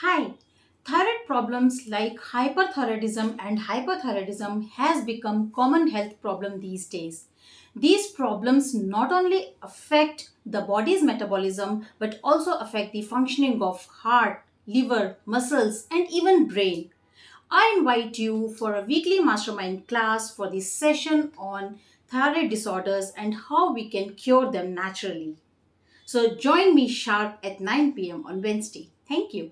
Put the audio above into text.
Hi, thyroid problems like hyperthyroidism and hypothyroidism has become common health problem these days. These problems not only affect the body's metabolism but also affect the functioning of heart, liver, muscles and even brain. I invite you for a weekly mastermind class for this session on thyroid disorders and how we can cure them naturally. So join me sharp at 9 p.m. on Wednesday. Thank you.